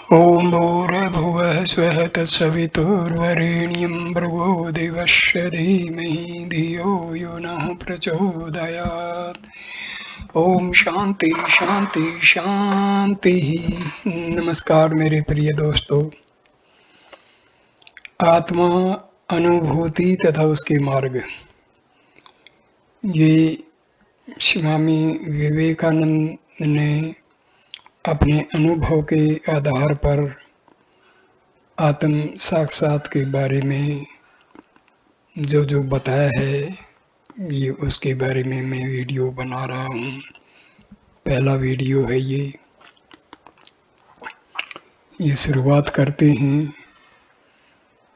ॐ भूर्भुवः स्वः तत्सवितुर्वरेण्यं भर्गो देवस्य धीमहि धियो यो नः प्रचोदयात्। ओम शांति शांति शांति। नमस्कार मेरे प्रिय दोस्तों। आत्मा, अनुभूति तथा उसके मार्ग, ये स्वामी विवेकानंद ने अपने अनुभव के आधार पर आत्म साक्षात के बारे में जो बताया है, ये उसके बारे में मैं वीडियो बना रहा हूँ। पहला वीडियो है ये शुरुआत करते हैं।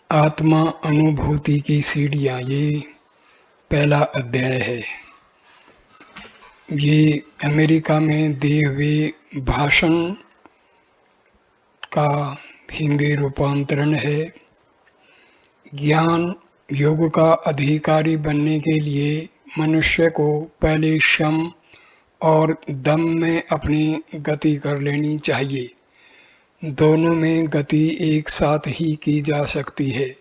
आत्मा अनुभूति की सीढ़ियाँ, ये पहला अध्याय है। ये अमेरिका में दिए हुए भाषण का हिंदी रूपांतरण है। ज्ञान योग का अधिकारी बनने के लिए मनुष्य को पहले श्रम और दम में अपनी गति कर लेनी चाहिए। दोनों में गति एक साथ ही की जा सकती है।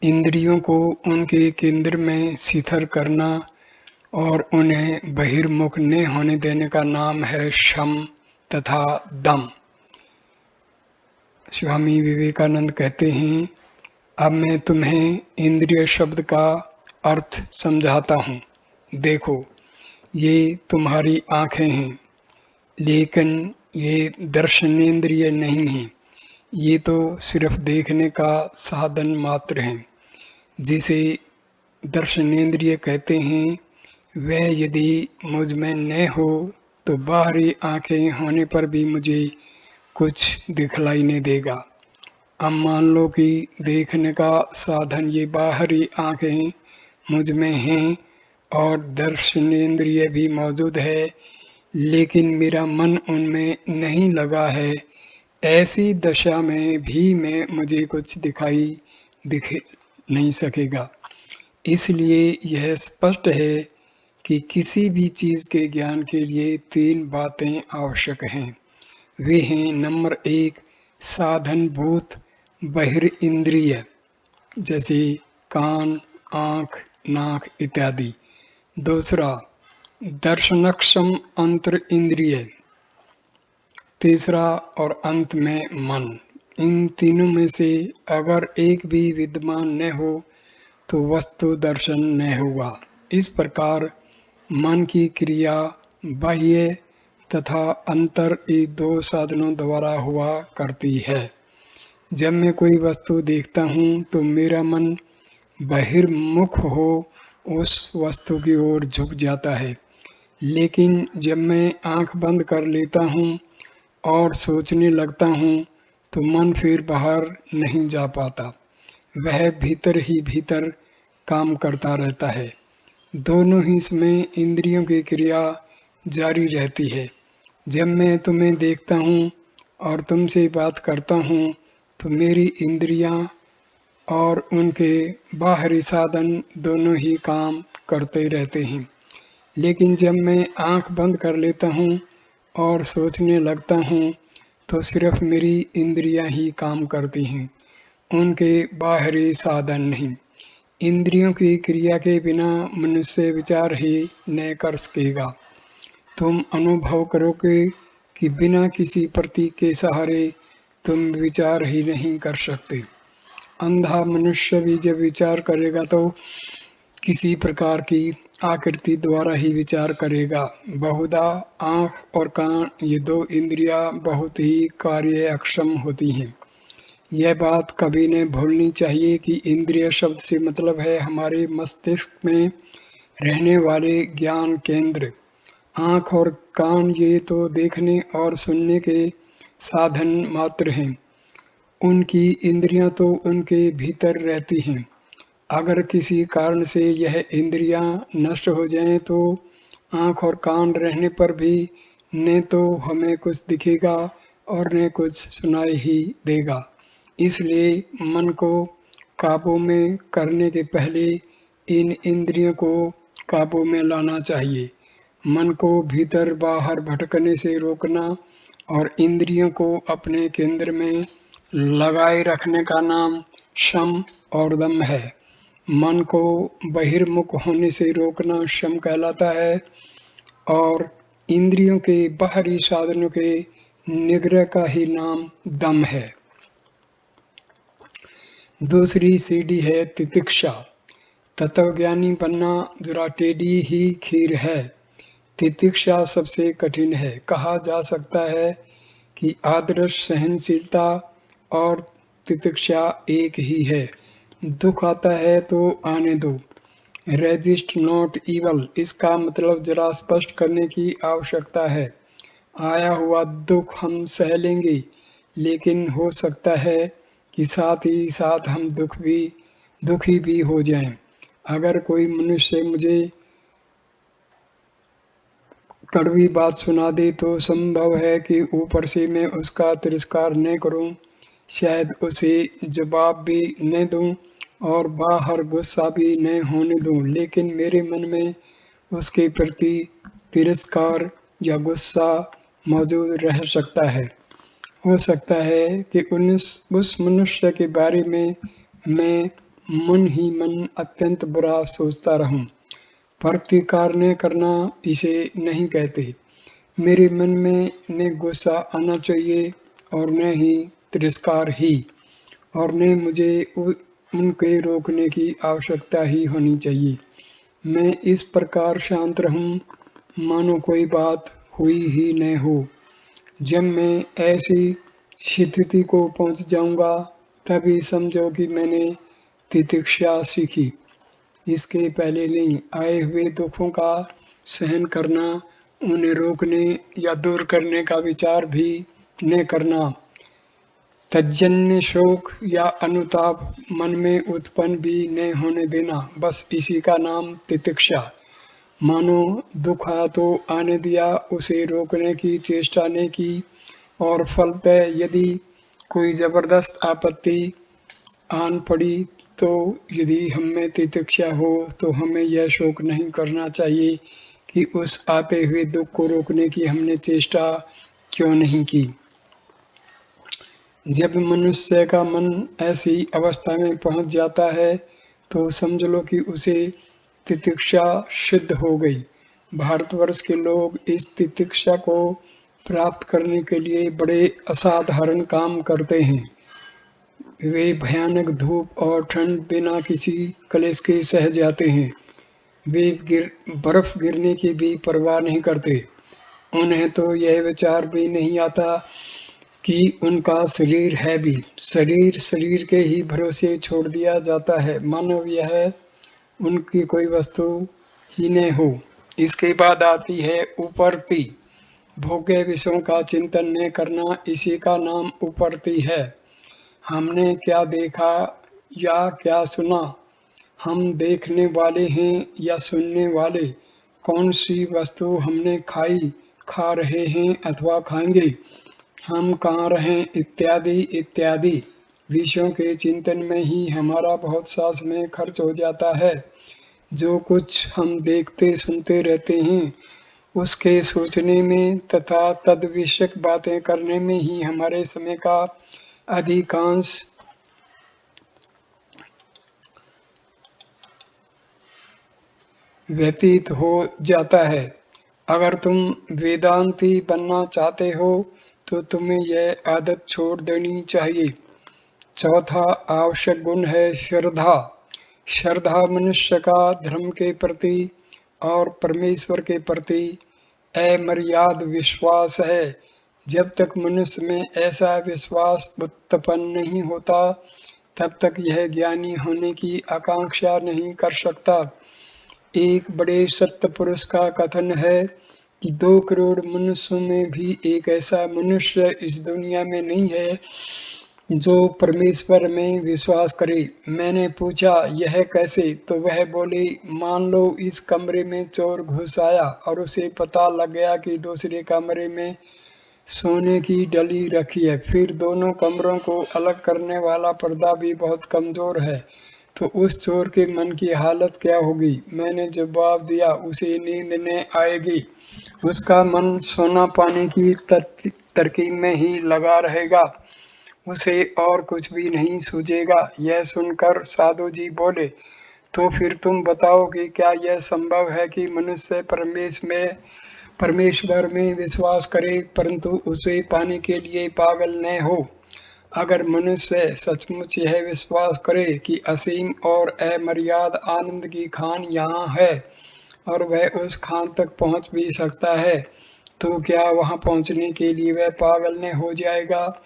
इंद्रियों को उनके केंद्र में शिथिल करना और उन्हें बहिर्मुख न होने देने का नाम है श्रम तथा दम। स्वामी विवेकानंद कहते हैं, अब मैं तुम्हें इंद्रिय शब्द का अर्थ समझाता हूँ। देखो, ये तुम्हारी आँखें हैं, लेकिन ये दर्शनेंद्रिय नहीं हैं। ये तो सिर्फ देखने का साधन मात्र हैं। जिसे दर्शनेंद्रिय कहते हैं, वह यदि मुझ में न हो तो बाहरी आँखें होने पर भी मुझे कुछ दिखलाई नहीं देगा। अब मान लो कि देखने का साधन ये बाहरी आँखें मुझ में हैं और दर्शनेंद्रिय भी मौजूद है, लेकिन मेरा मन उनमें नहीं लगा है। ऐसी दशा में भी मुझे कुछ दिख नहीं सकेगा। इसलिए यह स्पष्ट है कि किसी भी चीज़ के ज्ञान के लिए 3 बातें आवश्यक हैं। वे हैं, नंबर 1 साधनभूत बहिर्इंद्रिय, जैसे कान, आँख, नाक इत्यादि। दूसरा दर्शनक्षम अंतर इंद्रिय। तीसरा और अंत में मन। इन तीनों में से अगर एक भी विद्यमान न हो तो वस्तु दर्शन न होगा। इस प्रकार मन की क्रिया बाह्य तथा अंतर, ये 2 साधनों द्वारा हुआ करती है। जब मैं कोई वस्तु देखता हूँ तो मेरा मन बहिर्मुख हो उस वस्तु की ओर झुक जाता है, लेकिन जब मैं आंख बंद कर लेता हूँ और सोचने लगता हूँ तो मन फिर बाहर नहीं जा पाता। वह भीतर ही भीतर काम करता रहता है। दोनों ही समय इंद्रियों की क्रिया जारी रहती है। जब मैं तुम्हें देखता हूँ और तुमसे बात करता हूँ तो मेरी इंद्रियाँ और उनके बाहरी साधन दोनों ही काम करते रहते हैं। लेकिन जब मैं आंख बंद कर लेता हूँ और सोचने लगता हूँ तो सिर्फ मेरी इंद्रियां ही काम करती हैं, उनके बाहरी साधन नहीं। इंद्रियों की क्रिया के बिना मनुष्य विचार ही न कर सकेगा। तुम अनुभव करोगे कि बिना किसी प्रतीक के सहारे तुम विचार ही नहीं कर सकते। अंधा मनुष्य भी जब विचार करेगा तो किसी प्रकार की आकृति द्वारा ही विचार करेगा। बहुधा आँख और कान, ये 2 इंद्रियां बहुत ही कार्यक्षम होती हैं। यह बात कभी न भूलनी चाहिए कि इंद्रिय शब्द से मतलब है हमारे मस्तिष्क में रहने वाले ज्ञान केंद्र। आँख और कान ये तो देखने और सुनने के साधन मात्र हैं। उनकी इंद्रियां तो उनके भीतर रहती हैं। अगर किसी कारण से यह इंद्रियां नष्ट हो जाएं तो आँख और कान रहने पर भी न तो हमें कुछ दिखेगा और न कुछ सुनाई ही देगा। इसलिए मन को काबू में करने के पहले इन इंद्रियों को काबू में लाना चाहिए। मन को भीतर बाहर भटकने से रोकना और इंद्रियों को अपने केंद्र में लगाए रखने का नाम शम और दम है। मन को बहिर्मुख होने से रोकना शम कहलाता है और इंद्रियों के बाहरी साधनों के निग्रह का ही नाम दम है। दूसरी सीढ़ी है तितिक्षा। तत्वज्ञानी बनना जरा टेढ़ी ही खीर है। तितिक्षा सबसे कठिन है। कहा जा सकता है कि आदर्श सहनशीलता और तितिक्षा एक ही है। दुख आता है तो आने दो। रेजिस्ट नॉट ईवल, इसका मतलब जरा स्पष्ट करने की आवश्यकता है। आया हुआ दुख हम सह लेंगे, लेकिन हो सकता है कि साथ ही साथ हम दुखी भी हो जाएं। अगर कोई मनुष्य मुझे कड़वी बात सुना दे तो संभव है कि ऊपर से मैं उसका तिरस्कार न करूं, शायद उसे जवाब भी न दूं और बाहर गुस्सा भी न होने दूं, लेकिन मेरे मन में उसके प्रति तिरस्कार या गुस्सा मौजूद रह सकता है। हो सकता है कि उस मनुष्य के बारे में मैं मन ही मन अत्यंत बुरा सोचता रहूं। प्रतिकार न करना इसे नहीं कहते। मेरे मन में न गुस्सा आना चाहिए और न ही तिरस्कार ही, और न मुझे उनके रोकने की आवश्यकता ही होनी चाहिए। मैं इस प्रकार शांत रहूं मानो कोई बात हुई ही न हो। जब मैं ऐसी स्थिति को पहुंच जाऊंगा तभी समझो कि मैंने तितिक्षा सीखी। इसके पहले नहीं। आए हुए दुखों का सहन करना, उन्हें रोकने या दूर करने का विचार भी न करना, तज्जन्य शोक या अनुताप मन में उत्पन्न भी न होने देना, बस इसी का नाम तितिक्षा। मानो दुख आया तो आने दिया, उसे रोकने की चेष्टा ने की और फलतः यदि कोई जबरदस्त आपत्ति आन पड़ी तो यदि हमें तितिक्षा हो तो हमें यह शोक नहीं करना चाहिए कि उस आते हुए दुख को रोकने की हमने चेष्टा क्यों नहीं की। जब मनुष्य का मन ऐसी अवस्था में पहुंच जाता है तो समझ लो कि उसे तितिक्षा सिद्ध हो गई। भारतवर्ष के लोग इस तितिक्षा को प्राप्त करने के लिए बड़े असाधारण काम करते हैं। वे भयानक धूप और ठंड बिना किसी क्लेश के सह जाते हैं। वे बर्फ गिरने की भी परवाह नहीं करते। उन्हें तो यह विचार भी नहीं आता कि उनका शरीर है भी। शरीर के ही भरोसे छोड़ दिया जाता है, मानो यह उनकी कोई वस्तु ही न हो। इसके बाद आती है उपरति। भोग्य विषयों का चिंतन न करना, इसी का नाम उपरति है। हमने क्या देखा या क्या सुना, हम देखने वाले हैं या सुनने वाले, कौन सी वस्तु हमने खाई, खा रहे हैं अथवा खाएंगे, हम कहाँ रहें, इत्यादि इत्यादि विषयों के चिंतन में ही हमारा बहुत सा समय खर्च हो जाता है। जो कुछ हम देखते सुनते रहते हैं उसके सोचने में तथा तद विषयक बातें करने में ही हमारे समय का अधिकांश व्यतीत हो जाता है। अगर तुम वेदांती बनना चाहते हो तो तुम्हें यह आदत छोड़ देनी चाहिए। चौथा आवश्यक गुण है श्रद्धा। श्रद्धा मनुष्य का धर्म के प्रति और परमेश्वर के प्रति अमर्याद विश्वास है। जब तक मनुष्य में ऐसा विश्वास उत्पन्न नहीं होता तब तक यह ज्ञानी होने की आकांक्षा नहीं कर सकता। एक बड़े सत्य पुरुष का कथन है कि 2 करोड़ मनुष्यों में भी एक ऐसा मनुष्य इस दुनिया में नहीं है जो परमेश्वर में विश्वास करे। मैंने पूछा यह कैसे, तो वह बोले, मान लो इस कमरे में चोर घुस आया और उसे पता लग गया कि दूसरे कमरे में सोने की डली रखी है, फिर दोनों कमरों को अलग करने वाला पर्दा भी बहुत कमजोर है, तो उस चोर के मन की हालत क्या होगी। मैंने जवाब दिया, उसे नींद न आएगी, उसका मन सोना पाने की तरकीब में ही लगा रहेगा, उसे और कुछ भी नहीं सूझेगा। यह सुनकर साधु जी बोले, तो फिर तुम बताओ कि क्या यह संभव है कि मनुष्य परमेश्वर में विश्वास करे परंतु उसे पाने के लिए पागल न हो। अगर मनुष्य सचमुच यह विश्वास करे कि असीम और अमर्याद आनंद की खान यहाँ है और वह उस खान तक पहुँच भी सकता है, तो क्या वहाँ पहुँचने के लिए वह पागल न हो जाएगा।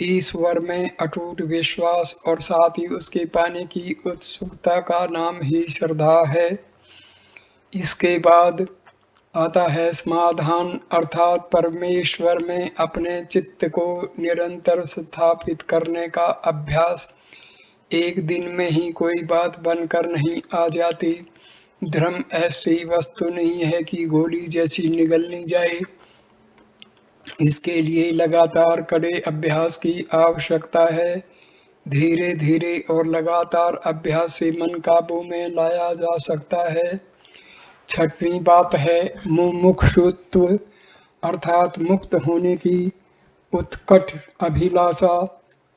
ईश्वर में अटूट विश्वास और साथ ही उसके पाने की उत्सुकता का नाम ही श्रद्धा है। इसके बाद आता है समाधान, अर्थात परमेश्वर में अपने चित्त को निरंतर स्थापित करने का अभ्यास। एक दिन में ही कोई बात बनकर नहीं आ जाती। धर्म ऐसी वस्तु नहीं है कि गोली जैसी निगलनी जाए। इसके लिए लगातार कड़े अभ्यास की आवश्यकता है। धीरे धीरे और लगातार अभ्यास से मन काबू में लाया जा सकता है। छठवीं बात है मुमुक्षुत्व, अर्थात मुक्त होने की उत्कट अभिलाषा।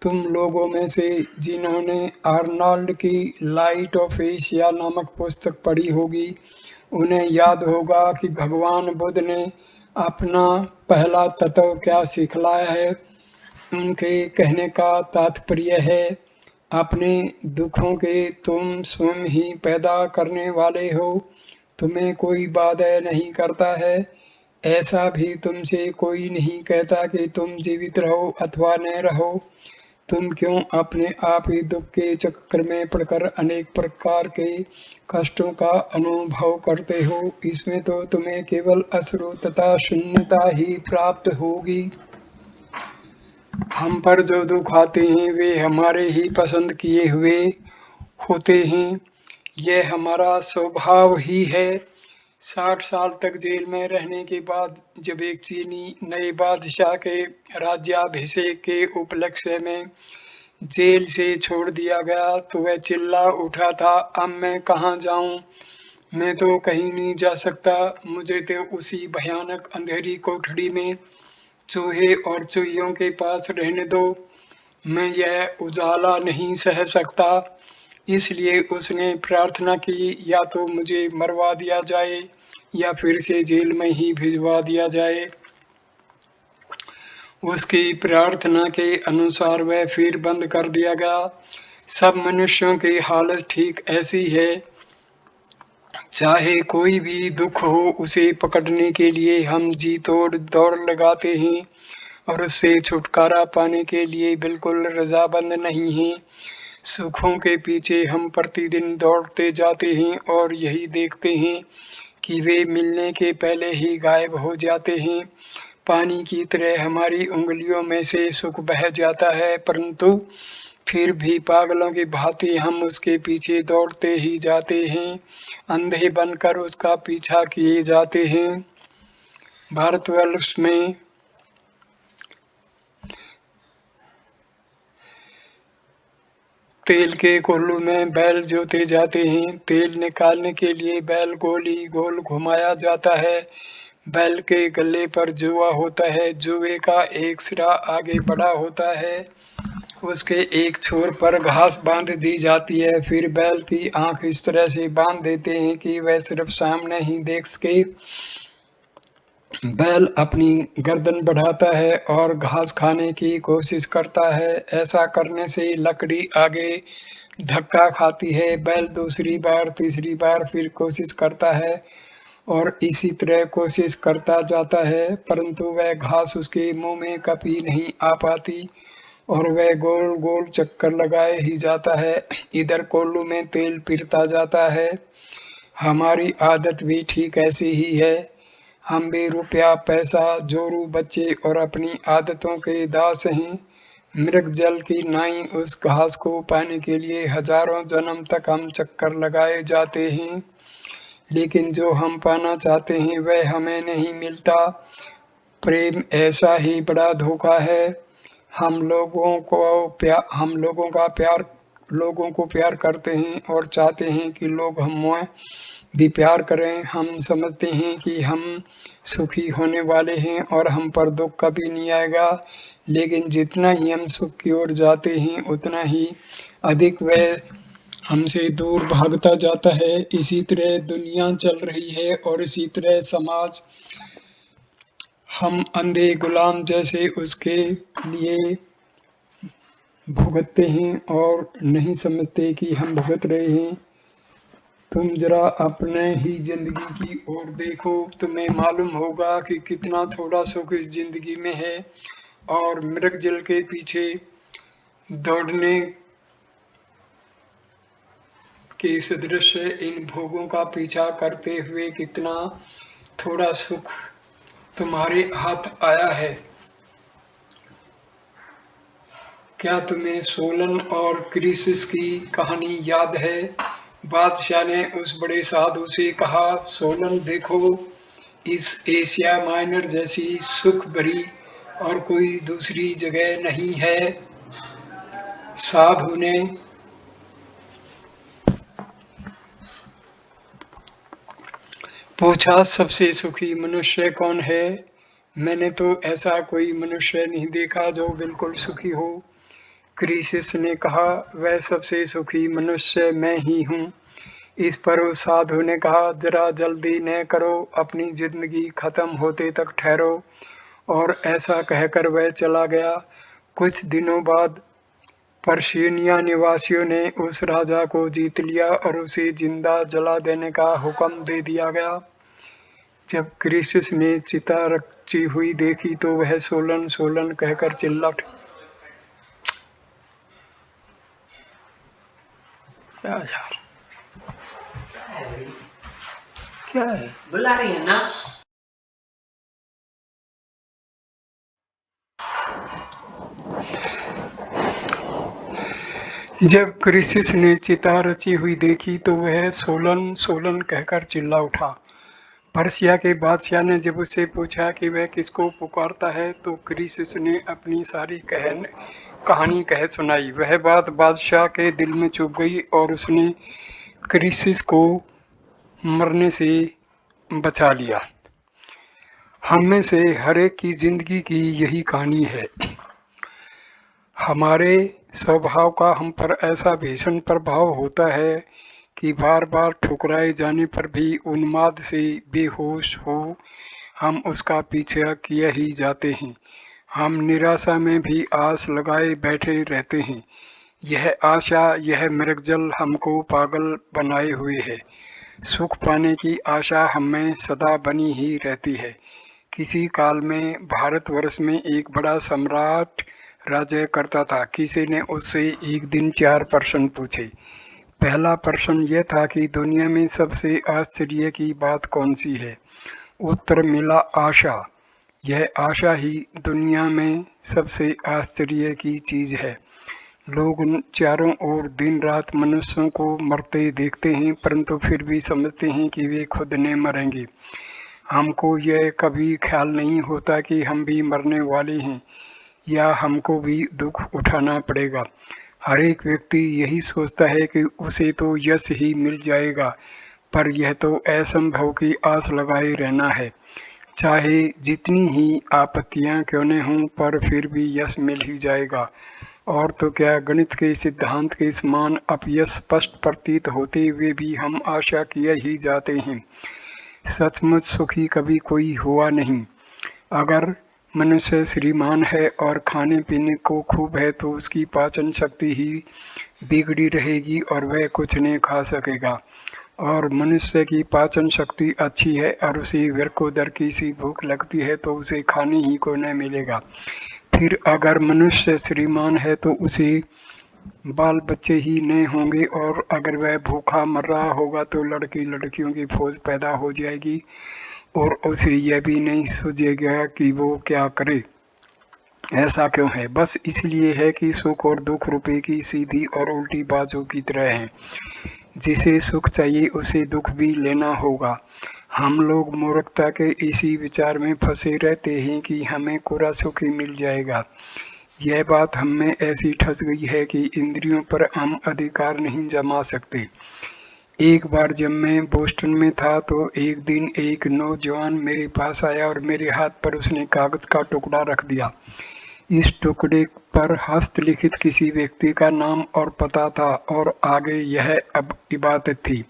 तुम लोगों में से जिन्होंने आर्नल्ड की लाइट ऑफ एशिया नामक पुस्तक पढ़ी होगी, उन्हें याद होगा कि भगवान बुद्ध ने अपना पहला तत्व क्या सिखलाया है। उनके कहने का तात्पर्य है, अपने दुखों के तुम स्वयं ही पैदा करने वाले हो, तुम्हें कोई बाधा नहीं करता है। ऐसा भी तुमसे कोई नहीं कहता कि तुम जीवित रहो अथवा न रहो। तुम क्यों अपने आप ही दुख के चक्कर में पड़कर अनेक प्रकार के कष्टों का अनुभव करते हो। इसमें तो तुम्हें केवल अश्रु तथा शून्यता ही प्राप्त होगी। हम पर जो दुख आते हैं वे हमारे ही पसंद किए हुए होते हैं। यह हमारा स्वभाव ही है। 60 साल तक जेल में रहने के बाद जब एक चीनी नए बादशाह के राज्याभिषेक के उपलक्ष्य में जेल से छोड़ दिया गया तो वह चिल्ला उठा था, अब मैं कहाँ जाऊं, मैं तो कहीं नहीं जा सकता, मुझे तो उसी भयानक अंधेरी कोठरी में चूहे और चूहियों के पास रहने दो, मैं यह उजाला नहीं सह सकता। इसलिए उसने प्रार्थना की, या तो मुझे मरवा दिया जाए या फिर से जेल में ही भिजवा दिया जाए। उसकी प्रार्थना के अनुसार वह फिर बंद कर दिया गया। सब मनुष्यों की हालत ठीक ऐसी है। चाहे कोई भी दुख हो, उसे पकड़ने के लिए हम जी तोड़ दौड़ लगाते हैं और उससे छुटकारा पाने के लिए बिल्कुल रजामंद नहीं हैं। सुखों के पीछे हम प्रतिदिन दौड़ते जाते हैं और यही देखते हैं कि वे मिलने के पहले ही गायब हो जाते हैं। पानी की तरह हमारी उंगलियों में से सुख बह जाता है, परंतु फिर भी पागलों की भांति हम उसके पीछे दौड़ते ही जाते हैं, अंधे बनकर उसका पीछा किए जाते हैं। भारतवर्ष में तेल के कोल्हू में बैल जोते जाते हैं। तेल निकालने के लिए बैल गोली गोल घुमाया जाता है। बैल के गले पर जुआ होता है। जुए का एक सिरा आगे बढ़ा होता है, उसके एक छोर पर घास बांध दी जाती है। फिर बैल की आंख इस तरह से बांध देते हैं कि वह सिर्फ सामने ही देख सके। बैल अपनी गर्दन बढ़ाता है और घास खाने की कोशिश करता है। ऐसा करने से लकड़ी आगे धक्का खाती है। बैल दूसरी बार, तीसरी बार फिर कोशिश करता है और इसी तरह कोशिश करता जाता है, परंतु वह घास उसके मुंह में कभी नहीं आ पाती और वह गोल गोल चक्कर लगाए ही जाता है। इधर कोल्हू में तेल पिरता जाता है। हमारी आदत भी ठीक ऐसी ही है। हम भी रुपया, पैसा, जोरू, बच्चे और अपनी आदतों के दास हैं। मृग जल की नाई उस घास को पाने के लिए हजारों जन्म तक हम चक्कर लगाए जाते हैं, लेकिन जो हम पाना चाहते हैं वह हमें नहीं मिलता। प्रेम ऐसा ही बड़ा धोखा है। हम लोगों का प्यार लोगों को प्यार करते हैं और चाहते हैं कि लोग हमें भी प्यार करें। हम समझते हैं कि हम सुखी होने वाले हैं और हम पर दुख कभी नहीं आएगा, लेकिन जितना ही हम सुख की ओर जाते हैं उतना ही अधिक वह हमसे दूर भागता जाता है। इसी तरह दुनिया चल रही है और इसी तरह समाज, हम अंधे गुलाम जैसे उसके लिए भुगतते हैं और नहीं समझते कि हम भुगत रहे हैं। तुम जरा अपने ही जिंदगी की ओर देखो, तुम्हें मालूम होगा कि कितना थोड़ा सुख इस जिंदगी में है और मृगजल के पीछे दौड़ने के सदृश इन भोगों का पीछा करते हुए कितना थोड़ा सुख तुम्हारे हाथ आया है। क्या तुम्हें सोलन और क्रीसिस की कहानी याद है? बादशाह ने उस बड़े साधु से कहा, सोलन देखो, इस एशिया माइनर जैसी सुख भरी और कोई दूसरी जगह नहीं है। साधु ने पूछा, सबसे सुखी मनुष्य कौन है? मैंने तो ऐसा कोई मनुष्य नहीं देखा जो बिल्कुल सुखी हो। क्रीसिस ने कहा, वह सबसे सुखी मनुष्य मैं ही हूँ। इस पर उस साधु ने कहा, जरा जल्दी न करो, अपनी जिंदगी खत्म होते तक ठहरो। और ऐसा कहकर वह चला गया। कुछ दिनों बाद पर्शियनिया निवासियों ने उस राजा को जीत लिया और उसे जिंदा जला देने का हुक्म दे दिया गया। जब क्रीसिस ने चिता रची हुई देखी तो वह सोलन सोलन कहकर चिल्ला उठा। क्या यार, क्या है? बुला रही है ना? जब क्रीसिस ने चिता रची हुई देखी तो वह सोलन सोलन कहकर चिल्ला उठा। पर्सिया के बादशाह ने जब उससे पूछा कि वह किसको पुकारता है तो क्रीसिस ने अपनी सारी कहानी कह सुनाई। वह बात बादशाह के दिल में चुभ गई और उसने क्रीसिस को मरने से बचा लिया। हम में से हर एक की जिंदगी की यही कहानी है। हमारे स्वभाव का हम पर ऐसा भीषण प्रभाव होता है कि बार बार ठुकराए जाने पर भी उन्माद से बेहोश हो हम उसका पीछा किए ही जाते हैं। हम निराशा में भी आस लगाए बैठे रहते हैं। यह आशा, यह मृगजल हमको पागल बनाए हुए है। सुख पाने की आशा हमें सदा बनी ही रहती है। किसी काल में भारतवर्ष में एक बड़ा सम्राट राज्य करता था। किसी ने उससे एक दिन 4 प्रश्न पूछे। पहला प्रश्न यह था कि दुनिया में सबसे आश्चर्य की बात कौन सी है? उत्तर मिला, आशा। यह आशा ही दुनिया में सबसे आश्चर्य की चीज है। लोग चारों ओर दिन रात मनुष्यों को मरते देखते हैं, परंतु फिर भी समझते हैं कि वे खुद न मरेंगे। हमको यह कभी ख्याल नहीं होता कि हम भी मरने वाले हैं या हमको भी दुख उठाना पड़ेगा। हर एक व्यक्ति यही सोचता है कि उसे तो यश ही मिल जाएगा, पर यह तो असंभव की आस लगाए रहना है। चाहे जितनी ही आपत्तियां क्यों न हों, पर फिर भी यश मिल ही जाएगा। और तो क्या, गणित के सिद्धांत के समान अपयश स्पष्ट प्रतीत होते हुए भी हम आशा किए ही जाते हैं। सचमुच सुखी कभी कोई हुआ नहीं। अगर मनुष्य श्रीमान है और खाने पीने को खूब है तो उसकी पाचन शक्ति ही बिगड़ी रहेगी और वह कुछ नहीं खा सकेगा। और मनुष्य की पाचन शक्ति अच्छी है और उसे दर की सी भूख लगती है तो उसे खाने ही को न मिलेगा। फिर अगर मनुष्य श्रीमान है तो उसे बाल बच्चे ही नहीं होंगे और अगर वह भूखा मर रहा होगा तो लड़की लड़कियों की फौज पैदा हो जाएगी और उसे यह भी नहीं सूझेगा कि वो क्या करे। ऐसा क्यों है? बस इसलिए है कि सुख और दुख रुपए की सीधी और उल्टी बाजू की तरह हैं। जिसे सुख चाहिए उसे दुख भी लेना होगा। हम लोग मूर्खता के इसी विचार में फंसे रहते हैं कि हमें कोरा सुख ही मिल जाएगा। यह बात हम में ऐसी ठस गई है कि इंद्रियों पर हम अधिकार नहीं जमा सकते। एक बार जब मैं बोस्टन में था तो एक दिन एक नौजवान मेरे पास आया और मेरे हाथ पर उसने कागज का टुकड़ा रख दिया। इस टुकड़े पर हस्तलिखित किसी व्यक्ति का नाम और पता था और आगे यह अब इबादत थी।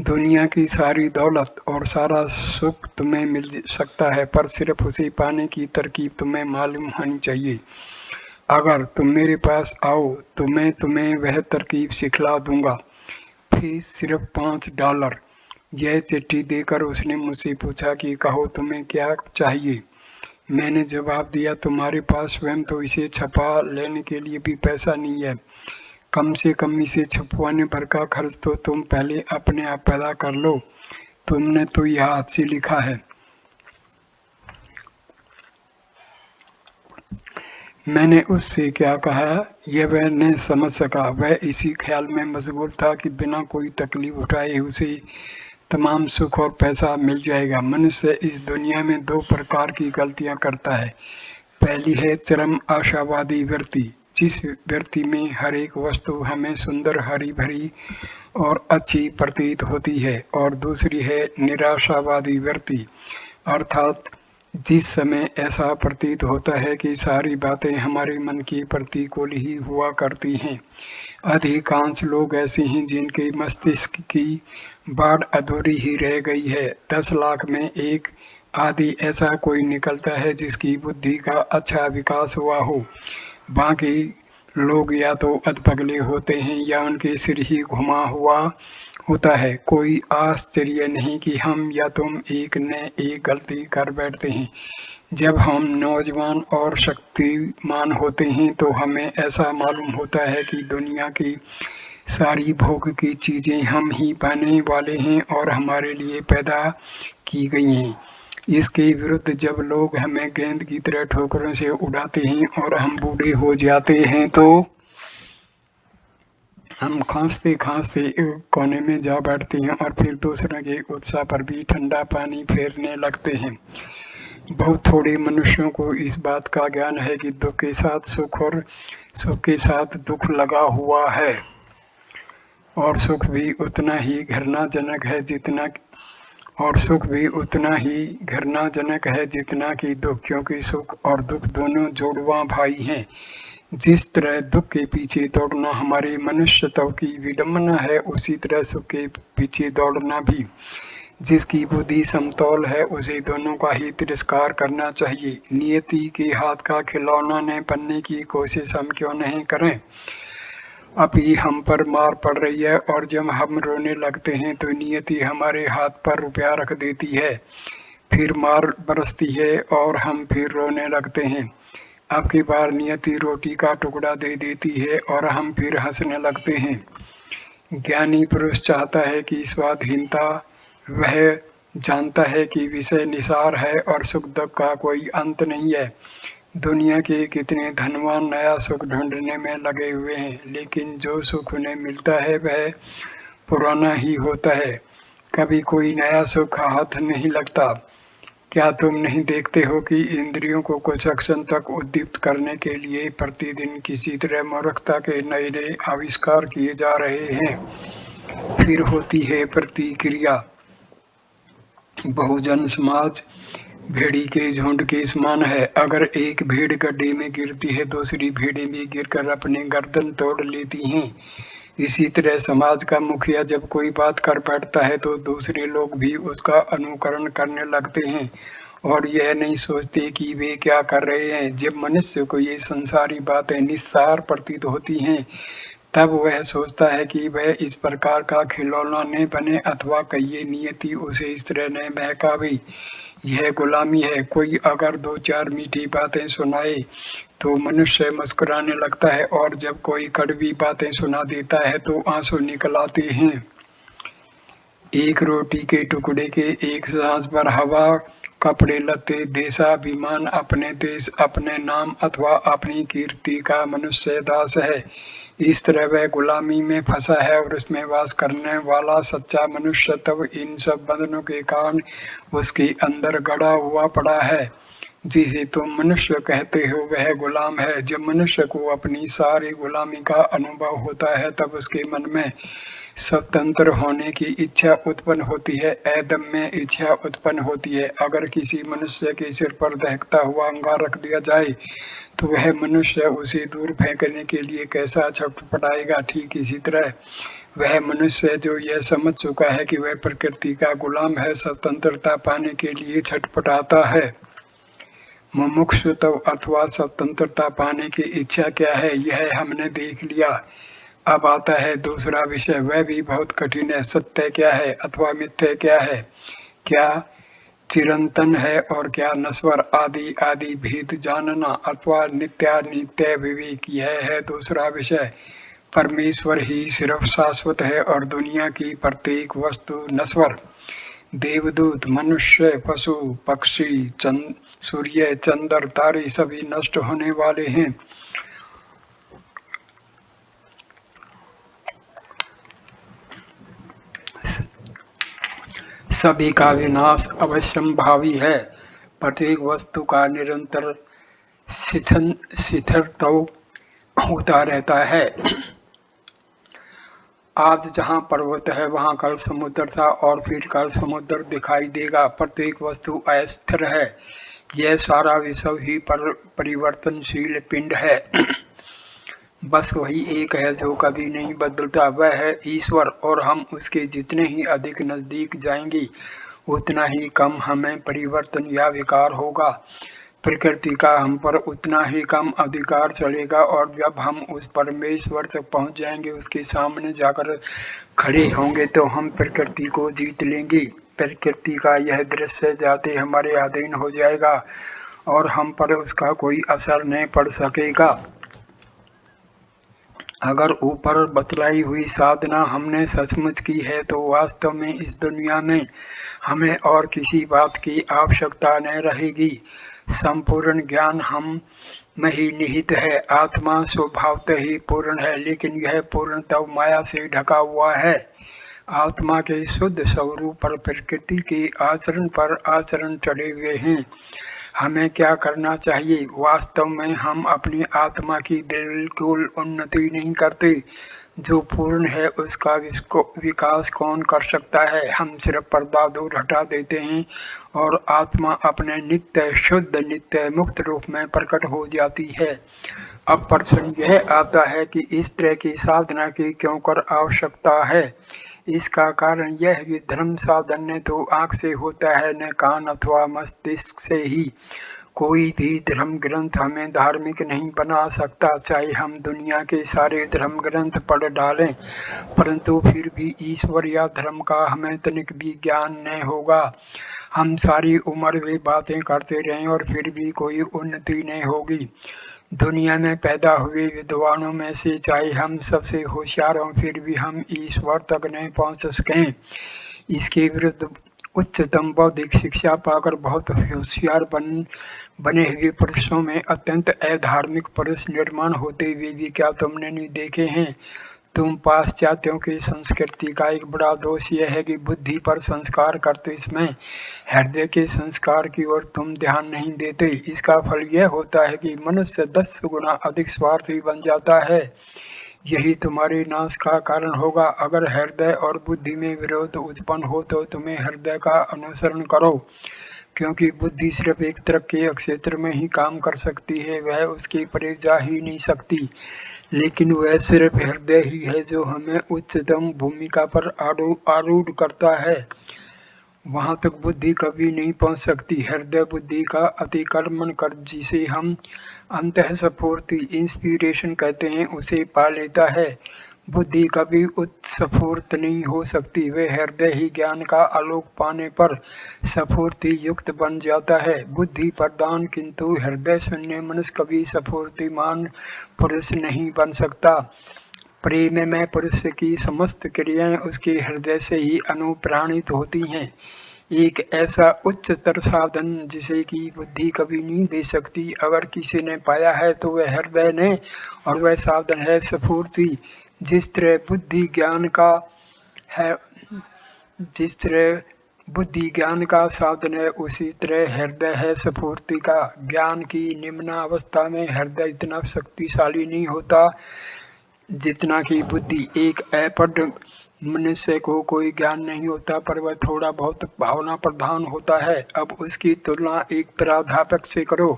दुनिया की सारी दौलत और सारा सुख तुम्हें मिल सकता है, पर सिर्फ उसे पाने की तरकीब तुम्हें मालूम होनी चाहिए। अगर तुम मेरे पास आओ तो मैं तुम्हें वह तरकीब सिखला दूंगा। फीस सिर्फ $5। यह चिट्ठी देकर उसने मुझसे पूछा कि कहो तुम्हें क्या चाहिए। मैंने जवाब दिया, तुम्हारे पास स्वयं तो इसे छपा लेने के लिए भी पैसा नहीं है। कम से कम इसे छपवाने भर का खर्च तो तुम पहले अपने आप पैदा कर लो। तुमने तो यह हाथ से लिखा है। मैंने उससे क्या कहा यह वह नहीं समझ सका। वह इसी ख्याल में मशगूल था कि बिना कोई तकलीफ उठाए उसे तमाम सुख और पैसा मिल जाएगा। मनुष्य इस दुनिया में दो प्रकार की गलतियां करता है। पहली है चरम आशावादी वृत्ति, जिस वृत्ति में हर एक वस्तु हमें सुंदर, हरी भरी और अच्छी प्रतीत होती है, और दूसरी है निराशावादी वृत्ति, अर्थात जिस समय ऐसा प्रतीत होता है कि सारी बातें हमारे मन की प्रतिकूल ही हुआ करती हैं। अधिकांश लोग ऐसे हैं जिनके मस्तिष्क की बाढ़ अधूरी ही रह गई है। 10 लाख में एक आदि ऐसा कोई निकलता है जिसकी बुद्धि का अच्छा विकास हुआ हो। बाकी लोग या तो अधपगले होते हैं या उनके सिर ही घुमा हुआ होता है। कोई आश्चर्य नहीं कि हम या तुम एक न एक गलती कर बैठते हैं। जब हम नौजवान और शक्तिमान होते हैं तो हमें ऐसा मालूम होता है कि दुनिया की सारी भोग की चीज़ें हम ही पाने वाले हैं और हमारे लिए पैदा की गई हैं। इसके विरुद्ध जब लोग हमें गेंद की तरह ठोकरों से उड़ाते हैं और हम बूढ़े हो जाते हैं तो हम खांसते खांसते एक कोने में जा बैठते हैं और फिर दूसरों के उत्साह पर भी ठंडा पानी फेरने लगते हैं। बहुत थोड़े मनुष्यों को इस बात का ज्ञान है कि दुख के साथ सुख और सुख के साथ दुख लगा हुआ है, और सुख भी उतना ही घृणाजनक है जितना कि दुख, क्योंकि सुख और दुख दोनों जोड़वा भाई हैं। जिस तरह दुख के पीछे दौड़ना हमारे मनुष्यत्व की विडंबना है, उसी तरह सुख के पीछे दौड़ना भी। जिसकी बुद्धि समतौल है उसे दोनों का ही तिरस्कार करना चाहिए। नियति के हाथ का खिलौना न बनने की कोशिश हम क्यों नहीं करें। अभी हम पर मार पड़ रही है और जब हम रोने लगते हैं तो नियति हमारे हाथ पर रुपया रख देती है। फिर मार बरसती है और हम फिर रोने लगते हैं। अब की बार नियति रोटी का टुकड़ा दे देती है और हम फिर हंसने लगते हैं। ज्ञानी पुरुष चाहता है कि स्वाधीनता, वह जानता है कि विषय निसार है और सुख दुख का कोई अंत नहीं है। दुनिया के कितने धनवान नया सुख ढूंढने में लगे हुए हैं, लेकिन जो सुख उन्हें मिलता है वह पुराना ही होता है। कभी कोई नया सुख हाथ नहीं लगता। क्या तुम नहीं देखते हो कि इंद्रियों को कुछ क्षण तक उद्दीप्त करने के लिए प्रतिदिन किसी तरह मूर्खता के नए नए आविष्कार किए जा रहे हैं। फिर होती है प्रतिक्रिया। बहुजन समाज भेड़ी के झुंड के समान है। अगर एक भेड़ गड्ढे में गिरती है, दूसरी भेड़ें भी गिरकर अपने गर्दन तोड़ लेती हैं। इसी तरह समाज का मुखिया जब कोई बात कर बैठता है तो दूसरे लोग भी उसका अनुकरण करने लगते हैं और यह नहीं सोचते कि वे क्या कर रहे हैं। जब मनुष्य को ये संसारी बातें निस्सार प्रतीत होती हैं, तब वह सोचता है कि वह इस प्रकार का खिलौना न बने अथवा कहिए नियति उसे इस तरह न बहकावे। यह गुलामी है। कोई अगर 2-4 मीठी बातें सुनाए तो मनुष्य मुस्कुराने लगता है, और जब कोई कड़वी बातें सुना देता है तो आंसू निकल आते हैं। एक रोटी के टुकड़े के एक सांस पर हवा, कपड़े लत्ते, देशाभिमान, अपने देश, अपने नाम अथवा अपनी कीर्ति का मनुष्य दास है। इस तरह वह गुलामी में फंसा है और उसमें वास करने वाला सच्चा मनुष्य तब इन सब बंधनों के कारण उसके अंदर गड़ा हुआ पड़ा है। जिसे तुम मनुष्य कहते हो वह गुलाम है। जब मनुष्य को अपनी सारी गुलामी का अनुभव होता है तब उसके मन में स्वतंत्र होने की इच्छा उत्पन्न होती है, अदम्य इच्छा उत्पन्न होती है। अगर किसी मनुष्य के सिर पर दहकता हुआ अंगार रख दिया जाए तो वह मनुष्य उसे दूर फेंकने के लिए कैसा छटपटाएगा। ठीक इसी तरह वह मनुष्य जो यह समझ चुका है कि वह प्रकृति का गुलाम है, स्वतंत्रता पाने के लिए छटपटाता है। मुमुक्षुत्व अथवा स्वतंत्रता पाने की इच्छा क्या है, यह हमने देख लिया। अब आता है दूसरा विषय, वह भी बहुत कठिन है। सत्य क्या है अथवा मिथ्या क्या है, क्या चिरंतन है और क्या नश्वर, आदि आदि भेद जानना अथवा नित्यानित्य विवेक, यह है दूसरा विषय। परमेश्वर ही सिर्फ शाश्वत है और दुनिया की प्रत्येक वस्तु नश्वर। देवदूत, मनुष्य, पशु पक्षी, सूर्य, चंद्र, तारे सभी नष्ट होने वाले हैं। सभी का विनाश अवश्यंभावी है। प्रत्येक वस्तु का निरंतर शिथिलत्व होता रहता है। आज जहाँ पर्वत है वहाँ कल समुद्र था और फिर कल समुद्र दिखाई देगा। प्रत्येक वस्तु अस्थिर है। यह सारा विश्व ही परिवर्तनशील पिंड है। बस वही एक है जो कभी नहीं बदलता, वह है ईश्वर, और हम उसके जितने ही अधिक नजदीक जाएंगे उतना ही कम हमें परिवर्तन या विकार होगा। प्रकृति का हम पर उतना ही कम अधिकार चलेगा और जब हम उस परमेश्वर तक पहुंच जाएंगे, उसके सामने जाकर खड़े होंगे तो हम प्रकृति को जीत लेंगे। प्रकृति का यह दृश्य जाते हमारे अधीन हो जाएगा और हम पर उसका कोई असर नहीं पड़ सकेगा। अगर ऊपर बतलाई हुई साधना हमने सचमुच की है तो वास्तव में इस दुनिया में हमें और किसी बात की आवश्यकता नहीं रहेगी। संपूर्ण ज्ञान हम में ही निहित है। आत्मा स्वभावतः ही पूर्ण है, लेकिन यह पूर्णतः माया से ढका हुआ है। आत्मा के शुद्ध स्वरूप पर प्रकृति के आचरण पर आचरण चढ़े हुए हैं। हमें क्या करना चाहिए? वास्तव में हम अपनी आत्मा की बिल्कुल उन्नति नहीं करते। जो पूर्ण है उसका विकास कौन कर सकता है? हम सिर्फ पर्दा दूर हटा देते हैं और आत्मा अपने नित्य शुद्ध नित्य मुक्त रूप में प्रकट हो जाती है। अब प्रश्न यह आता है कि इस तरह की साधना की क्यों कर आवश्यकता है? इसका कारण यह है कि धर्म साधन न तो आँख से होता है न कान अथवा मस्तिष्क से ही। कोई भी धर्म ग्रंथ हमें धार्मिक नहीं बना सकता, चाहे हम दुनिया के सारे धर्म ग्रंथ पढ़ डालें, परंतु फिर भी ईश्वर या धर्म का हमें तनिक भी ज्ञान नहीं होगा। हम सारी उम्र वे बातें करते रहें और फिर भी कोई उन्नति नहीं होगी। दुनिया में पैदा हुए विद्वानों में से चाहे हम सबसे होशियार हों, फिर भी हम ईश्वर तक नहीं पहुंच सकें। इसके विरुद्ध उच्चतम बौद्धिक शिक्षा पाकर बहुत होशियार बने हुए पुरुषों में अत्यंत अधार्मिक पुरुष निर्माण होते हुए भी क्या तुमने नहीं देखे हैं? तुम पाश्चात्यों की संस्कृति का एक बड़ा दोष यह है कि बुद्धि पर संस्कार करते समय हृदय के संस्कार की ओर तुम ध्यान नहीं देते। इसका फल यह होता है कि मनुष्य 10 गुना अधिक स्वार्थी बन जाता है। यही तुम्हारे नाश का कारण होगा। अगर हृदय और बुद्धि में विरोध उत्पन्न हो तो तुम्हें हृदय का अनुसरण करो, क्योंकि बुद्धि सिर्फ एक तरफ के क्षेत्र में ही काम कर सकती है, वह उसके परे जा ही नहीं सकती। लेकिन वह सिर्फ हृदय ही है जो हमें उच्चतम भूमिका पर आरूढ़ करता है। वहां तक बुद्धि कभी नहीं पहुंच सकती। हृदय बुद्धि का अतिक्रमण कर जिसे हम अंतःस्फूर्ति इंस्पिरेशन कहते हैं उसे पा लेता है। बुद्धि कभी उत्स्फूर्त नहीं हो सकती। वह हृदय ही ज्ञान का आलोक पाने पर स्फूर्ति युक्त बन जाता है। बुद्धि प्रदान किंतु हृदय शून्य मनुष्य कभी स्फूर्तिमान पुरुष नहीं बन सकता। प्रेम में पुरुष की समस्त क्रियाएं उसके हृदय से ही अनुप्राणित होती हैं। एक ऐसा उच्चतर साधन जिसे कि बुद्धि कभी नहीं दे सकती, अगर किसी ने पाया है तो वह हृदय ने, और वह साधन है स्फूर्ति। जिस तरह बुद्धि ज्ञान का है, जिस तरह बुद्धि ज्ञान का साधन है, उसी तरह हृदय है स्फूर्ति का। ज्ञान की निम्नावस्था में हृदय इतना शक्तिशाली नहीं होता जितना कि बुद्धि। एक अपढ़ मनुष्य को कोई ज्ञान नहीं होता, पर वह थोड़ा बहुत भावना प्रधान होता है। अब उसकी तुलना एक प्राध्यापक से करो।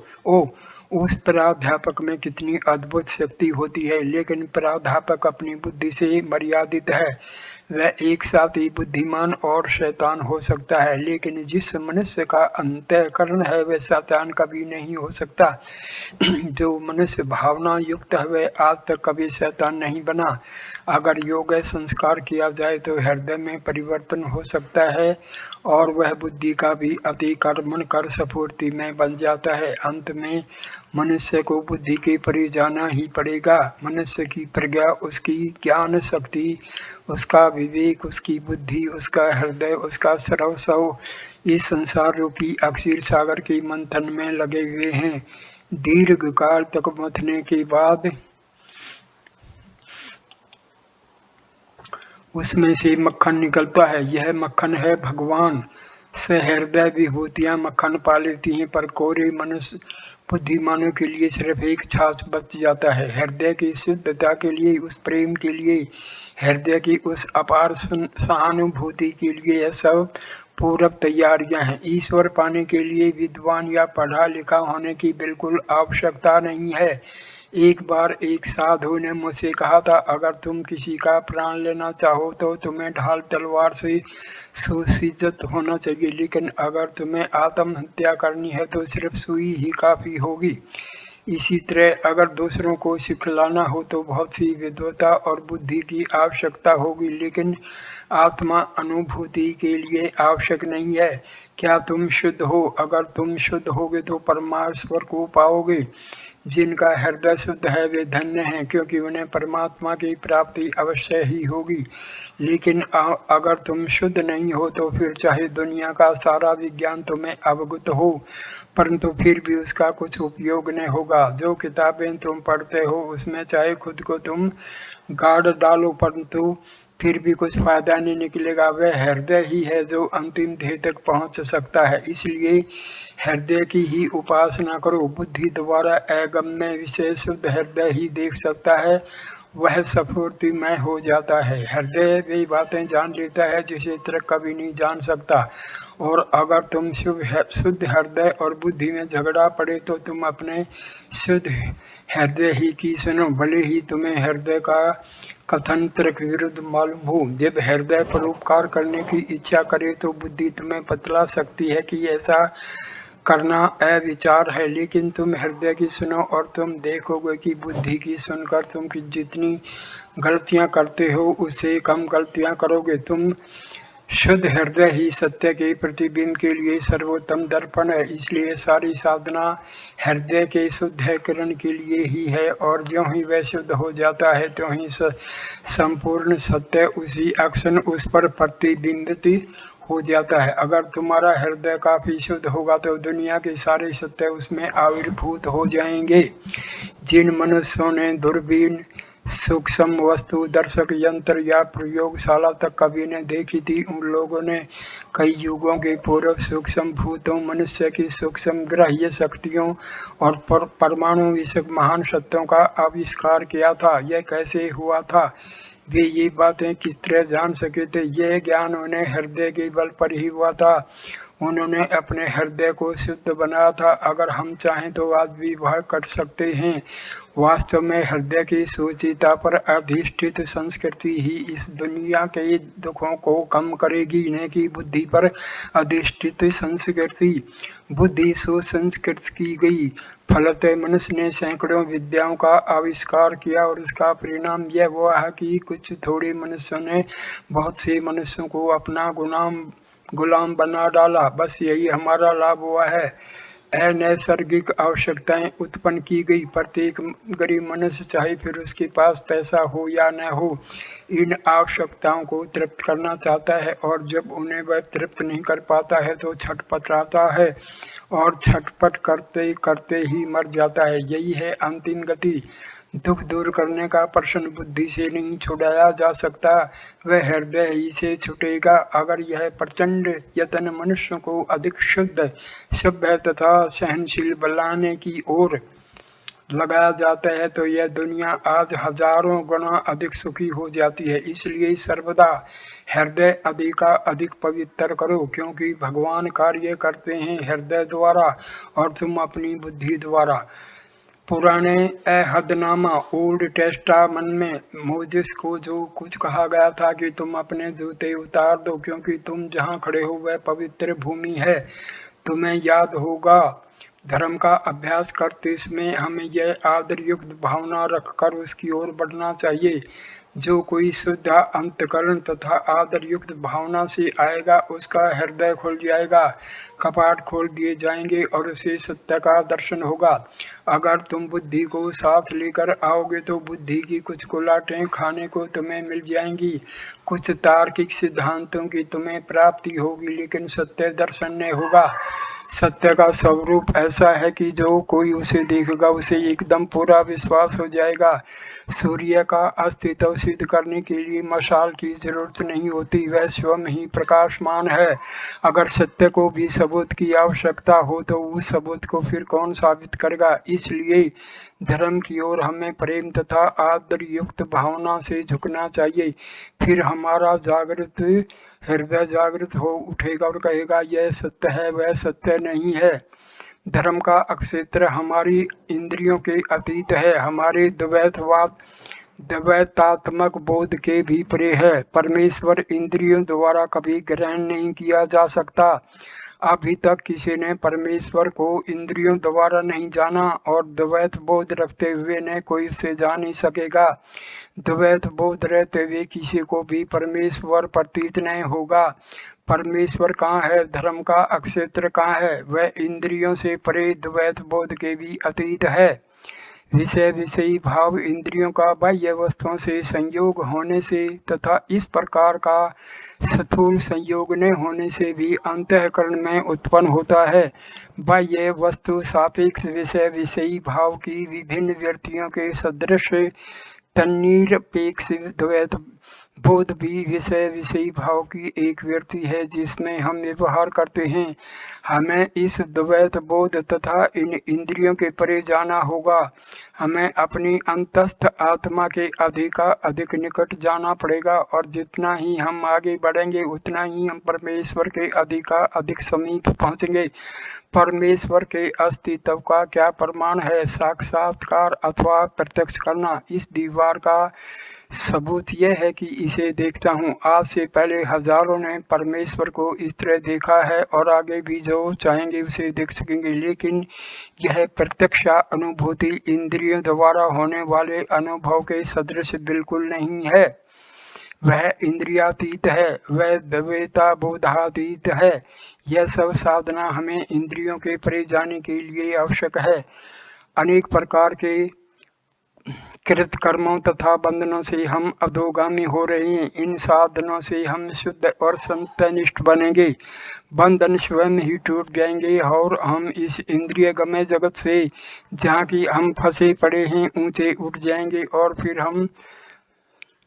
उस प्राध्यापक में कितनी अद्भुत शक्ति होती है, लेकिन प्राध्यापक अपनी बुद्धि से मर्यादित है। वह एक साथ ही बुद्धिमान और शैतान हो सकता है, लेकिन जिस मनुष्य का अंतःकरण है वह शैतान कभी नहीं हो सकता। जो मनुष्य भावना युक्त है वह आज तक कभी शैतान नहीं बना। अगर योग संस्कार किया जाए तो हृदय में परिवर्तन हो सकता है और वह बुद्धि का भी अतिक्रमण कर स्फूर्ति में बन जाता है। अंत में मनुष्य को बुद्धि के परे जाना ही पड़ेगा। मनुष्य की प्रज्ञा, उसकी ज्ञान शक्ति, उसका विवेक, उसकी बुद्धि, उसका हृदय, उसका सर्वस्व इस संसार रूपी अक्षीर सागर के मंथन में लगे हुए हैं। दीर्घ काल तक मथने के बाद उसमें से मक्खन निकलता है। यह मक्खन है भगवान। सहृदय विभूतियां मक्खन पा लेती हैं, पर कोरे मनुष्य बुद्धिमानों के लिए सिर्फ एक छाछ बच जाता है। हृदय की शुद्धता के लिए, उस प्रेम के लिए, हृदय की उस अपार सहानुभूति के लिए यह सब पूर्व तैयारियां हैं। ईश्वर पाने के लिए विद्वान या पढ़ा लिखा होने की बिल्कुल आवश्यकता नहीं है। एक बार एक साधु ने मुझसे कहा था, अगर तुम किसी का प्राण लेना चाहो तो तुम्हें ढाल तलवार से सुसज्जित होना चाहिए, लेकिन अगर तुम्हें आत्महत्या करनी है तो सिर्फ सुई ही काफी होगी। इसी तरह अगर दूसरों को सिखलाना हो तो बहुत सी विद्वता और बुद्धि की आवश्यकता होगी, लेकिन आत्मा अनुभूति के लिए आवश्यक नहीं है। क्या तुम शुद्ध हो? अगर तुम शुद्ध होगे तो परमेश्वर को पाओगे। जिनका हृदय शुद्ध है वे धन्य हैं, क्योंकि उन्हें परमात्मा की प्राप्ति अवश्य ही होगी। लेकिन अगर तुम शुद्ध नहीं हो तो फिर चाहे दुनिया का सारा विज्ञान तुम्हें अवगत हो, परंतु फिर भी उसका कुछ उपयोग नहीं होगा। जो किताबें तुम पढ़ते हो उसमें चाहे खुद को तुम गाड़ डालो, परंतु फिर भी कुछ फायदा नहीं निकलेगा। वह हृदय ही है जो अंतिम ध्येय तक पहुंच सकता है। इसलिए हृदय की ही उपासना करो। बुद्धि द्वारा अगम्य विषय शुद्ध हृदय ही देख सकता है, वह स्फूर्तिमय हो जाता है। हृदय वे बातें जान लेता है जिसे तर्क कभी नहीं जान सकता। और अगर तुम शुद्ध हृदय और बुद्धि में झगड़ा पड़े तो तुम अपने शुद्ध हृदय ही की सुनो, भले ही तुम्हें हृदय का कथन तर्क विरुद्ध मालूम हो। जब हृदय परोपकार करने की इच्छा करे तो बुद्धि तुम्हें बतला सकती है कि ऐसा करना अविचार है, लेकिन तुम हृदय की सुनो और तुम देखोगे कि बुद्धि की सुनकर तुम जितनी गलतियां करते हो उससे कम गलतियां करोगे। तुम शुद्ध हृदय ही सत्य के प्रतिबिंब के लिए सर्वोत्तम दर्पण है। इसलिए सारी साधना हृदय के शुद्धिकरण के लिए ही है, और ज्यों ही वह शुद्ध हो जाता है त्यों ही संपूर्ण सत्य उसी अक्षण उस पर प्रतिबिंबित हो जाता है। अगर तुम्हारा हृदय काफी शुद्ध होगा तो दुनिया के सारे सत्य उसमें आविर्भूत हो जाएंगे। जिन मनुष्यों ने दूरबीन, सूक्ष्म वस्तु दर्शक यंत्र या प्रयोगशाला तक कभी न देखी थी, उन लोगों ने कई युगों के पूर्व सूक्ष्म भूतों, मनुष्य की सूक्ष्म ग्राह्य शक्तियों और परमाणु विषयक महान सत्यों का आविष्कार किया था। यह कैसे हुआ था? वे ये बातें किस तरह जान सके थे? यह ज्ञान उन्हें हृदय के बल पर ही हुआ था। उन्होंने अपने हृदय को शुद्ध बनाया था। अगर हम चाहें तो आज भी वह कर सकते हैं। वास्तव में हृदय की सूचिता पर अधिष्ठित संस्कृति ही इस दुनिया के दुखों को कम करेगी, न कि बुद्धि पर अधिष्ठित संस्कृति। बुद्धि सुसंस्कृत की गई, फलतः मनुष्य ने सैकड़ों विद्याओं का आविष्कार किया और उसका परिणाम यह हुआ है कि कुछ थोड़े मनुष्यों ने बहुत से मनुष्यों को अपना गुलाम बना डाला। बस यही हमारा लाभ हुआ है। अनैसर्गिक आवश्यकताएं उत्पन्न की गई। प्रत्येक गरीब मनुष्य, चाहे फिर उसके पास पैसा हो या न हो, इन आवश्यकताओं को तृप्त करना चाहता है, और जब उन्हें वह तृप्त नहीं कर पाता है तो छटपटाता है और छटपट करते करते ही मर जाता है। यही है अंतिम गति। दुख दूर करने का प्रश्न बुद्धि से नहीं छुड़ाया जा सकता, वह हृदय ही से छूटेगा। अगर यह प्रचंड यत्न मनुष्य को अधिक शुद्ध, सभ्य तथा सहनशील बनाने की ओर लगाया जाता है तो यह दुनिया आज हजारों गुना अधिक सुखी हो जाती है। इसलिए सर्वदा हृदय अधिक पवित्र करो, क्योंकि भगवान कार्य करते हैं हृदय द्वारा और तुम अपनी बुद्धि द्वारा। पुराने अहदनामा ओल्ड टेस्टामेंट में मोजेस को जो कुछ कहा गया था कि तुम अपने जूते उतार दो, क्योंकि तुम जहाँ खड़े हो वह पवित्र भूमि है। तुम्हें याद होगा, धर्म का अभ्यास करते समय हमें यह आदर युक्त भावना रखकर उसकी ओर बढ़ना चाहिए। जो कोई शुद्ध अंतकरण तथा आदर युक्त भावना से आएगा उसका हृदय खुल जाएगा, कपाट खोल दिए जाएंगे और उसे सत्य का दर्शन होगा। अगर तुम बुद्धि को साथ लेकर आओगे तो बुद्धि की कुछ कुलाटें खाने को तुम्हें मिल जाएंगी, कुछ तार्किक सिद्धांतों की तुम्हें प्राप्ति होगी, लेकिन सत्य दर्शन नहीं होगा। सत्य का स्वरूप ऐसा है कि जो कोई उसे देखेगा उसे एकदम पूरा विश्वास हो जाएगा। सूर्य का अस्तित्व सिद्ध करने के लिए मशाल की जरूरत नहीं होती, वह स्वयं ही प्रकाशमान है। अगर सत्य को भी सबूत की आवश्यकता हो तो उस सबूत को फिर कौन साबित करेगा। इसलिए धर्म की ओर हमें प्रेम तथा आदर युक्त भावना से झुकना चाहिए। फिर हमारा हृदय जागृत हो उठेगा और कहेगा यह सत्य है, वह सत्य नहीं है। धर्म का क्षेत्र हमारी इंद्रियों के अतीत है, हमारे द्वैतात्मक बोध के भी परे है। परमेश्वर इंद्रियों द्वारा कभी ग्रहण नहीं किया जा सकता। अभी तक किसी ने परमेश्वर को इंद्रियों द्वारा नहीं जाना और द्वैत बोध रखते हुए ने कोई उसे जान नहीं सकेगा। द्वैत बोध रहते हुए किसी को भी परमेश्वर प्रतीत नहीं होगा। परमेश्वर कहाँ है, धर्म का क्षेत्र कहाँ है, वह इंद्रियों से परे द्वैत बोध के भी अतीत है। विषय विषयी भाव इंद्रियों का बाह्य वस्तुओं से संयोग होने से तथा इस प्रकार का स्थूल संयोग न होने से भी अंतःकरण में उत्पन्न होता है। बाह्य वस्तु सापेक्ष विषय विषयी भाव की विभिन्न व्यक्तियों के सदृश तन्निरपेक्ष द्वैत बोध भी विषय विषयी भाव की एक व्यक्ति है जिसमें हम व्यवहार करते हैं। हमें इस द्वैत बोध तथा इन इंद्रियों के परे जाना होगा। हमें अपनी अंतस्थ आत्मा के अधिक निकट जाना पड़ेगा और जितना ही हम आगे बढ़ेंगे उतना ही हम परमेश्वर के अधिक समीप पहुंचेंगे। परमेश्वर के अस्तित्व का क्या प्रमाण है, साक्षात्कार अथवा प्रत्यक्ष करना। इस दीवार का सबूत यह है कि इसे देखता हूँ। आज से पहले हजारों ने परमेश्वर को इस तरह देखा है और आगे भी जो चाहेंगे उसे देख सकेंगे, लेकिन यह प्रत्यक्ष अनुभूति इंद्रियों द्वारा होने वाले अनुभव के सदृश बिल्कुल नहीं है। वह इंद्रियातीत है, वह द्वैता बोधातीत है। यह सब साधना हमें इंद्रियों के परे जाने के लिए आवश्यक है। अनेक प्रकार के कृत कर्मों तथा बंधनों से हम अधोगामी हो रहे हैं। इन साधनों से हम शुद्ध और संतनिष्ठ बनेंगे, बंधन स्वयं ही टूट जाएंगे और हम इस इंद्रिय गमय जगत से जहाँ की हम फंसे पड़े हैं ऊंचे उठ जाएंगे और फिर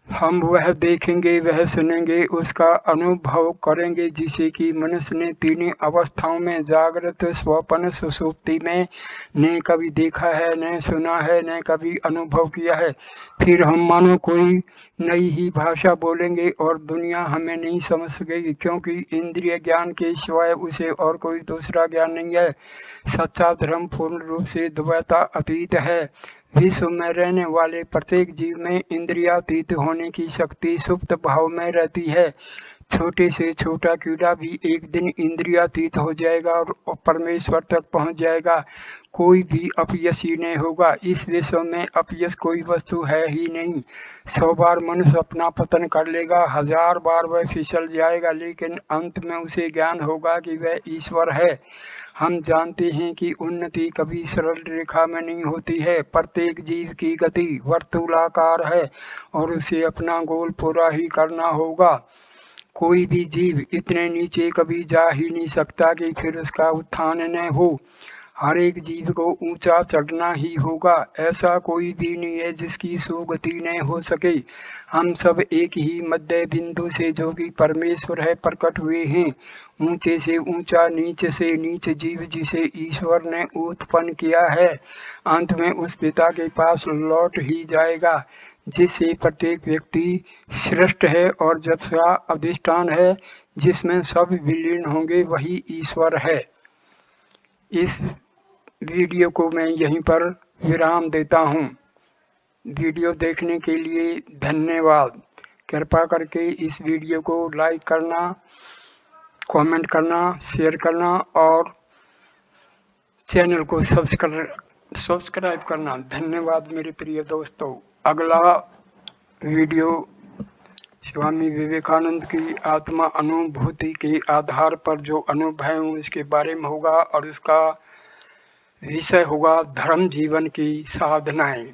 हम वह देखेंगे, वह सुनेंगे, उसका अनुभव करेंगे जिसे कि मनुष्य ने तीनों अवस्थाओं में जागृत, स्वप्न, सुषुप्ति में न कभी देखा है, न सुना है, न कभी अनुभव किया है। फिर हम मानो कोई नई ही भाषा बोलेंगे और दुनिया हमें नहीं समझ सकेगी, क्योंकि इंद्रिय ज्ञान के सिवाय उसे और कोई दूसरा ज्ञान नहीं है। सच्चा धर्म पूर्ण रूप से द्वैता अतीत है। विश्व में रहने वाले प्रत्येक जीव में इंद्रियातीत होने की शक्ति सुप्त भाव में रहती है। छोटे से छोटा कीड़ा भी एक दिन इंद्रियातीत हो जाएगा और परमेश्वर तक पहुंच जाएगा। कोई भी अपयशी नहीं होगा। इस विश्व में अपयश कोई वस्तु है ही नहीं। 100 बार मनुष्य अपना पतन कर लेगा, 1000 बार वह फिसल जाएगा, लेकिन अंत में उसे ज्ञान होगा कि वह ईश्वर है। हम जानते हैं कि उन्नति कभी सरल रेखा में नहीं होती है। प्रत्येक जीव की गति वर्तुलाकार है और उसे अपना गोल पूरा ही करना होगा। कोई भी जीव इतने नीचे कभी जा ही नहीं सकता कि फिर उसका उत्थान न हो। हर एक जीव को ऊंचा चढ़ना ही होगा। ऐसा कोई भी नहीं है जिसकी सुगति न हो सके। हम सब एक ही मध्य बिंदु से, जो कि परमेश्वर है, प्रकट हुए हैं। ऊंचे से ऊंचा, नीच से नीच जीव जिसे ईश्वर ने उत्पन्न किया है, अंत में उस पिता के पास लौट ही जाएगा जिससे प्रत्येक व्यक्ति श्रेष्ठ है और जब का अधिष्ठान है जिसमें सब विलीन होंगे, वही ईश्वर है। इस वीडियो को मैं यहीं पर विराम देता हूँ। वीडियो देखने के लिए धन्यवाद। कृपा करके इस वीडियो को लाइक करना, कमेंट करना, शेयर करना और चैनल को सब्सक्राइब करना। धन्यवाद मेरे प्रिय दोस्तों। अगला वीडियो स्वामी विवेकानंद की आत्मा अनुभूति के आधार पर जो अनुभव है उसके बारे में होगा और उसका विषय होगा धर्म जीवन की साधनाएं।